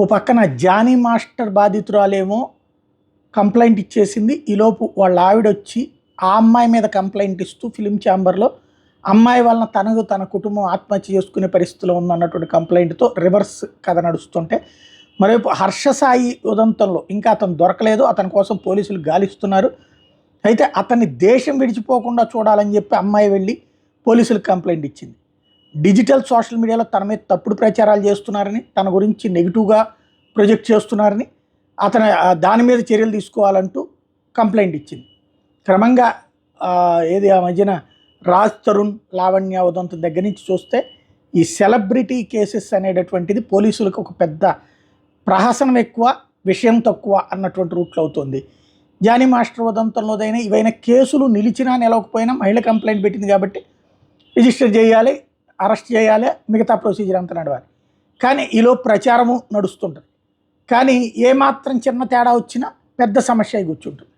ఓ పక్కన Johnny master బాధితురాలేమో complaint ఇచ్చేసింది. ఈలోపు వాళ్ళ ఆవిడొచ్చి ఆ అమ్మాయి మీద కంప్లైంట్ ఇస్తూ ఫిలిం ఛాంబర్లో అమ్మాయి వలన తన కుటుంబం ఆత్మహత్య చేసుకునే పరిస్థితిలో ఉందన్నటువంటి కంప్లైంట్తో రివర్స్ కథ నడుస్తుంటే, మరోవైపు హర్షసాయి ఉదంతంలో ఇంకా అతను దొరకలేదు. అతని కోసం పోలీసులు గాలిస్తున్నారు. అయితే అతన్ని దేశం విడిచిపోకుండా చూడాలని చెప్పి అమ్మాయి వెళ్ళి పోలీసులకు కంప్లైంట్ ఇచ్చింది. డిజిటల్ సోషల్ మీడియాలో తన మీద తప్పుడు ప్రచారాలు చేస్తున్నారని, తన గురించి నెగిటివ్గా ప్రొజెక్ట్ చేస్తున్నారని, అతను దాని మీద చర్యలు తీసుకోవాలంటూ కంప్లైంట్ ఇచ్చింది. క్రమంగా ఏది ఆ మధ్యన రాజ్ తరుణ్ లావణ్య ఉదంతం దగ్గర నుంచి చూస్తే ఈ సెలబ్రిటీ కేసెస్ అనేటటువంటిది పోలీసులకు ఒక పెద్ద ప్రహసనం ఎక్కువ, విషయం తక్కువ అన్నటువంటి రూట్లో అవుతుంది. జానీ మాస్టర్ ఉదంతంలోదైనా ఇవైనా కేసులు నిలిచినా నిలవకపోయినా మహిళ కంప్లైంట్ పెట్టింది కాబట్టి రిజిస్టర్ చేయాలి, అరెస్ట్ చేయాలి, మిగతా ప్రొసీజర్ అంతా నడవాలి. కానీ ఈలో ప్రచారము నడుస్తుంటుంది. కానీ ఏమాత్రం చిన్న తేడా వచ్చినా పెద్ద సమస్య కూర్చుంటుంది.